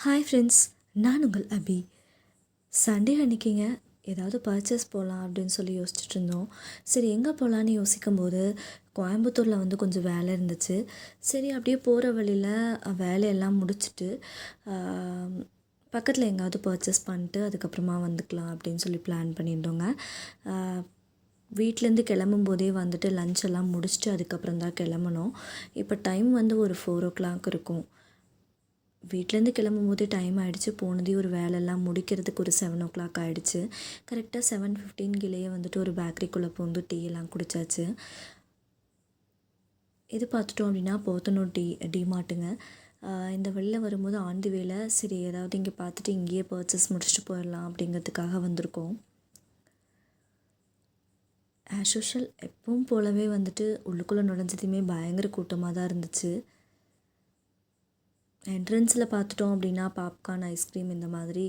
Hi friends, நான் உங்கள் அபி. Sunday அன்றைக்கிங்க ஏதாவது பர்ச்சேஸ் போகலாம் அப்படின்னு சொல்லி யோசிச்சுட்டு இருந்தோம். சரி எங்கே போகலான்னு யோசிக்கும்போது கோயம்புத்தூரில் வந்து கொஞ்சம் வேலை இருந்துச்சு. சரி அப்படியே போகிற வழியில் வேலையெல்லாம் முடிச்சுட்டு பக்கத்தில் எங்கேயாவது பர்ச்சேஸ் பண்ணிட்டு அதுக்கப்புறமா வந்துக்கலாம் அப்படின்னு சொல்லி பிளான் பண்ணியிருந்தோங்க. வீட்டிலேருந்து கிளம்பும்போதே வந்துட்டு லஞ்ச் எல்லாம் முடிச்சுட்டு அதுக்கப்புறம் தான் கிளம்புனோம். இப்போ டைம் வந்து ஒரு 4 o'clock இருக்கும். வீட்டிலேருந்து கிளம்பும்போதே டைம் ஆகிடுச்சு. போனதே ஒரு வேலையெல்லாம் முடிக்கிறதுக்கு ஒரு 7 o'clock ஆகிடுச்சு. கரெக்டாக 7:15 வந்துட்டு ஒரு பேக்கரிக்குள்ளே பூந்து டீ எல்லாம் குடித்தாச்சு. இது பார்த்துட்டோம் அப்படின்னா போத்தனூர் D-martங்க. இந்த வெளில வரும்போது ஆன் தி வேல சரி ஏதாவது இங்கே பார்த்துட்டு இங்கேயே பர்ச்சேஸ் முடிச்சுட்டு போயிடலாம் அப்படிங்கிறதுக்காக வந்திருக்கோம். ஆஸ் யூஷுவல் எப்பவும் போலவே வந்துட்டு உள்ளுக்குள்ளே நுழைஞ்சதுமே பயங்கர கூட்டமாக தான் இருந்துச்சு. என்ட்ரன்ஸில் பார்த்துட்டோம் அப்படின்னா பாப்கார்ன், ஐஸ்கிரீம் இந்த மாதிரி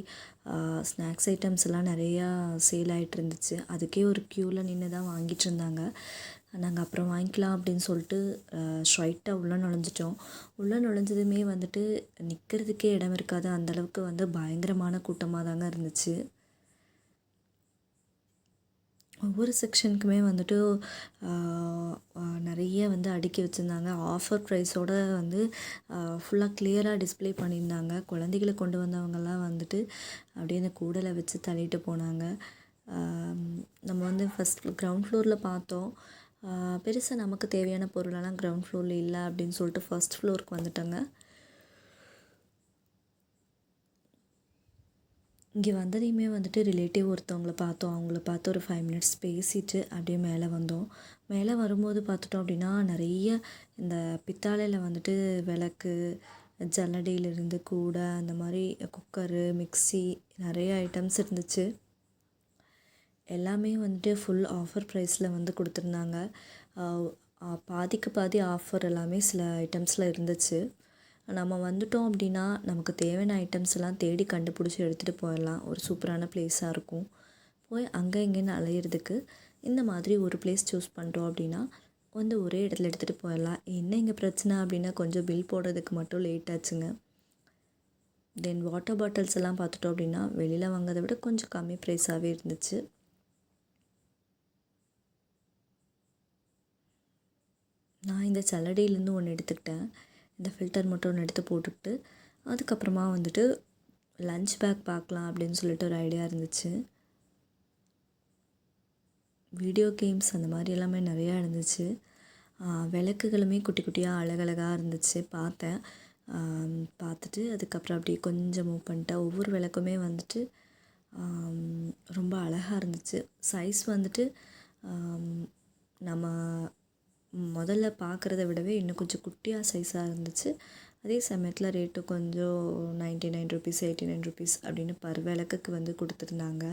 ஸ்நாக்ஸ் ஐட்டம்ஸ் எல்லாம் நிறையா சேல் ஆகிட்டு இருந்துச்சு. அதுக்கே ஒரு க்யூவில் நின்று தான் வாங்கிட்டு இருந்தாங்க. நாங்கள் அப்புறம் வாங்கிக்கலாம் அப்படின்னு சொல்லிட்டு ஸ்ட்ரைட்டாக உள்ளே நுழைஞ்சிட்டோம். உள்ளே நுழைஞ்சதுமே வந்துட்டு நிற்கிறதுக்கே இடம் இருக்காது, அந்தளவுக்கு வந்து பயங்கரமான கூட்டமாக தாங்க இருந்துச்சு. ஒவ்வொரு செக்ஷனுக்குமே வந்துட்டு நிறைய வந்து அடுக்கி வச்சுருந்தாங்க. ஆஃபர் ப்ரைஸோடு வந்து ஃபுல்லாக கிளியராக டிஸ்ப்ளே பண்ணியிருந்தாங்க. குழந்தைகளை கொண்டு வந்தவங்கெல்லாம் வந்துட்டு அப்படியே அந்த கூடலை வச்சு தள்ளிட்டு போனாங்க. நம்ம வந்து ஃபஸ்ட் கிரவுண்ட் ஃப்ளோரில் பார்த்தோம். பெருசாக நமக்கு தேவையான பொருளெல்லாம் கிரவுண்ட் ஃப்ளோரில் இல்லை அப்படின்னு சொல்லிட்டு ஃபஸ்ட் ஃப்ளோருக்கு வந்துட்டோங்க. இங்கே வந்ததையுமே வந்துட்டு ரிலேட்டிவ் ஒருத்தவங்கள பார்த்தோம். அவங்கள பார்த்து ஒரு 5 minutes பேசிட்டு அப்படியே மேலே வந்தோம். மேலே வரும்போது பார்த்துட்டோம் அப்படின்னா நிறைய இந்த பித்தாளையில் வந்துட்டு விளக்கு, ஜல்லடையிலிருந்து கூடை, அந்த மாதிரி குக்கரு, மிக்சி நிறைய ஐட்டம்ஸ் இருந்துச்சு. எல்லாமே வந்துட்டு ஃபுல் ஆஃபர் ப்ரைஸில் வந்து கொடுத்துருந்தாங்க. பாதிக்கு பாதி ஆஃபர் எல்லாமே சில ஐட்டம்ஸில் இருந்துச்சு. நம்ம வந்துட்டோம் அப்படின்னா நமக்கு தேவையான ஐட்டம்ஸ் எல்லாம் தேடி கண்டுபிடிச்சி எடுத்துகிட்டு போயிடலாம். ஒரு சூப்பரான ப்ளேஸாக இருக்கும். போய் அங்கே இங்கேன்னு அலையிறதுக்கு இந்த மாதிரி ஒரு ப்ளேஸ் சூஸ் பண்ணுறோம் அப்படின்னா வந்து ஒரே இடத்துல எடுத்துகிட்டு போயிடலாம். என்ன இங்கே பிரச்சனை அப்படின்னா கொஞ்சம் பில் போடுறதுக்கு மட்டும் லேட் ஆச்சுங்க. தென் வாட்டர் பாட்டில்ஸ் எல்லாம் பார்த்துட்டோம் அப்படின்னா வெளியில் வாங்கிறத விட கொஞ்சம் கம்மி ப்ரைஸாகவே இருந்துச்சு. நான் இந்த சல்லடையிலேருந்து ஒன்று எடுத்துக்கிட்டேன். இந்த ஃபில்டர் மட்டும் ஒன்று எடுத்து போட்டுக்கிட்டு அதுக்கப்புறமா வந்துட்டு லஞ்ச் பேக் பார்க்கலாம் அப்படின்னு சொல்லிட்டு ஒரு ஐடியா இருந்துச்சு. வீடியோ கேம்ஸ் அந்த மாதிரி எல்லாமே நிறையா இருந்துச்சு. விளக்குகளுமே குட்டி குட்டியாக அழகழகாக இருந்துச்சு. பார்த்துட்டு அதுக்கப்புறம் அப்படியே கொஞ்சம் மூவ் பண்ணிட்டேன். ஒவ்வொரு விளக்குமே வந்துட்டு ரொம்ப அழகாக இருந்துச்சு. சைஸ் வந்துட்டு நம்ம முதல்ல பார்க்குறத விடவே இன்னும் கொஞ்சம் குட்டியாக சைஸாக இருந்துச்சு. அதே சமயத்தில் ரேட்டு கொஞ்சம் 99 rupees, 89 rupees அப்படின்னு பர் விளக்குக்கு வந்து கொடுத்துருந்தாங்க.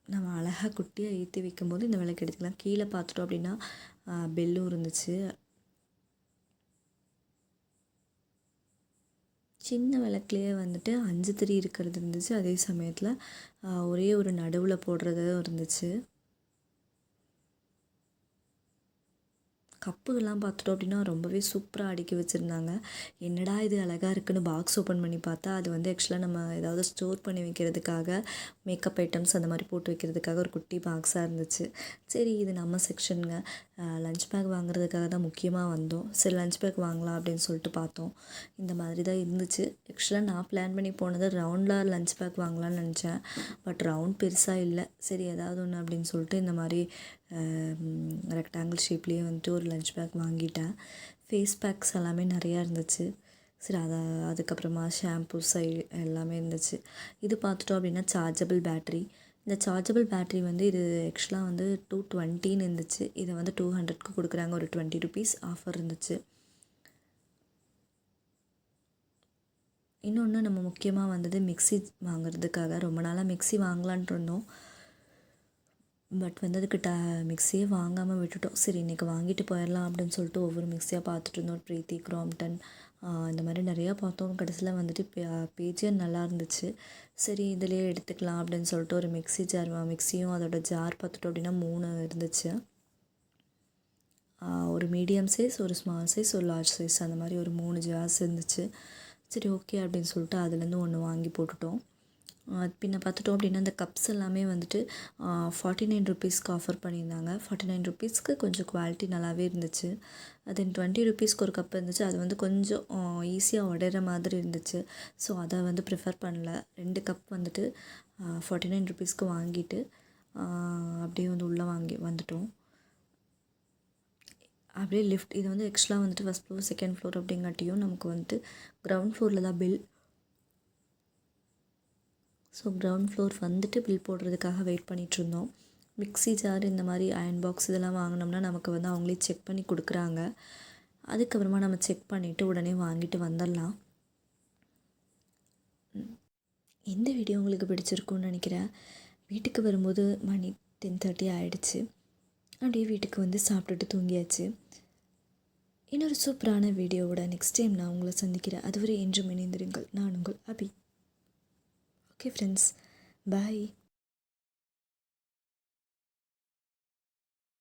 நம்ம அழகாக குட்டியாக ஏற்றி வைக்கும்போது இந்த விளக்கு எடுத்துக்கலாம். கீழே பார்த்துட்டோம் அப்படின்னா பெல்லும் இருந்துச்சு. சின்ன விளக்குலேயே வந்துட்டு 5 திரி இருக்கிறது இருந்துச்சு. அதே சமயத்தில் ஒரே ஒரு நடுவில் போடுறதும் இருந்துச்சு. கப்புகள்லாம் பார்த்துட்டோம் அப்படின்னா ரொம்பவே சூப்பராக அடுக்கி வச்சுருந்தாங்க. என்னடா இது அழகாக இருக்குன்னு பாக்ஸ் ஓப்பன் பண்ணி பார்த்தா அது வந்து ஆக்சுவலாக நம்ம ஏதாவது ஸ்டோர் பண்ணி வைக்கிறதுக்காக மேக்கப் ஐட்டம்ஸ் அந்த மாதிரி போட்டு வைக்கிறதுக்காக ஒரு குட்டி பாக்ஸாக இருந்துச்சு. சரி இது நம்ம செக்ஷனுங்க, லஞ்ச் பேக் வாங்குறதுக்காக தான் முக்கியமாக வந்தோம். சரி லஞ்ச் பேக் வாங்கலாம் அப்படின்னு சொல்லிட்டு பார்த்தோம். இந்த மாதிரி தான் இருந்துச்சு. ஆக்சுவலாக நான் பிளான் பண்ணி போனது ரவுண்டில் லஞ்ச் பேக் வாங்கலாம்னு நினச்சேன். பட் ரவுண்ட் பெருசாக இல்லை. சரி ஏதாவது ஒன்று அப்படின்னு சொல்லிட்டு இந்த மாதிரி ரெக்டாங்கிள் ஷேப்லேயே வந்துட்டு ஒரு லஞ்ச் பேக் வாங்கிட்டேன். ஃபேஸ் பேக்ஸ் எல்லாமே நிறையா இருந்துச்சு. சரி அதுக்கப்புறமா ஷாம்பூஸ் எல்லாமே இருந்துச்சு. இது பார்த்துட்டோம் அப்படின்னா சார்ஜபிள் பேட்ரி. இந்த சார்ஜபிள் பேட்ரி வந்து இது ஆக்சுவலாக வந்து 220 இருந்துச்சு. இதை வந்து 200க்கு கொடுக்குறாங்க. ஒரு 20 rupees ஆஃபர் இருந்துச்சு. இன்னொன்று நம்ம முக்கியமாக வந்தது மிக்ஸி வாங்குறதுக்காக. ரொம்ப நாளாக மிக்ஸி வாங்கலான்ட்டு இருந்தோம். பட் வந்து அதுக்கு மிக்ஸியே வாங்காமல் விட்டுட்டோம். சரி இன்றைக்கி வாங்கிட்டு போயிடலாம் அப்படின்னு சொல்லிட்டு ஒவ்வொரு மிக்ஸியாக பார்த்துட்டு இருந்தோம். ப்ரீத்தி, கிராம்ப்டன் இந்த மாதிரி நிறையா பார்த்தோம். கடைசியில் வந்துட்டு பேஜே நல்லா இருந்துச்சு. சரி இதிலே எடுத்துக்கலாம் அப்படின்னு சொல்லிட்டு ஒரு மிக்ஸியும் அதோட ஜார் பார்த்துட்டோம் அப்படின்னா 3 இருந்துச்சு. ஒரு மீடியம் சைஸ், ஒரு ஸ்மால் சைஸ், ஒரு லார்ஜ் சைஸ் அந்த மாதிரி ஒரு 3 ஜார்ஸ் இருந்துச்சு. சரி ஓகே அப்படின்னு சொல்லிட்டு அதுலேருந்து ஒன்று வாங்கி போட்டுட்டோம். பின்ன பார்த்துட்டோம் அப்படின்னா இந்த கப்ஸ் எல்லாமே வந்துட்டு 49 ருப்பீஸ்க்கு ஆஃபர் பண்ணியிருந்தாங்க. 49 ருப்பீஸ்க்கு கொஞ்சம் குவாலிட்டி நல்லாவே இருந்துச்சு. தென் 20 ருப்பீஸ்க்கு ஒரு கப் இருந்துச்சு. அது வந்து கொஞ்சம் ஈஸியாக உடையிற மாதிரி இருந்துச்சு. ஸோ அதை வந்து ப்ரிஃபர் பண்ணல. 2 கப் வந்துட்டு 49 ருப்பீஸ்க்கு வாங்கிட்டு அப்படியே வந்து உள்ளே வந்துட்டோம். அப்படியே லிஃப்ட் இது வந்து ஆக்சுவலாக வந்துட்டு ஃபஸ்ட் ஃப்ளோர், செகண்ட் ஃப்ளோர் அப்படிங்காட்டியும் நமக்கு வந்துட்டு கிரவுண்ட் ஃப்ளோரில் தான் பில். ஸோ கிரவுண்ட் ஃப்ளோர் வந்துட்டு பில் போடுறதுக்காக வெயிட் பண்ணிகிட்ருந்தோம். மிக்ஸி ஜார் இந்த மாதிரி அயன் பாக்ஸ் இதெல்லாம் வாங்கினோம்னா நமக்கு வந்து அவங்களே செக் பண்ணி கொடுக்குறாங்க. அதுக்கப்புறமா நம்ம செக் பண்ணிவிட்டு உடனே வாங்கிட்டு வந்துடலாம். இந்த வீடியோ உங்களுக்கு பிடிச்சிருக்குன்னு நினைக்கிறேன். வீட்டுக்கு வரும்போது மணி 10:30 ஆகிடுச்சு. அப்படியே வீட்டுக்கு வந்து சாப்பிட்டுட்டு தூங்கியாச்சு. இன்னொரு சூப்பரான வீடியோவோட நெக்ஸ்ட் டைம் நான் உங்களை சந்திக்கிறேன். அதுவரை என்றும் இணைந்திருங்கள். நான் உங்கள் அபி. Okay friends, bye.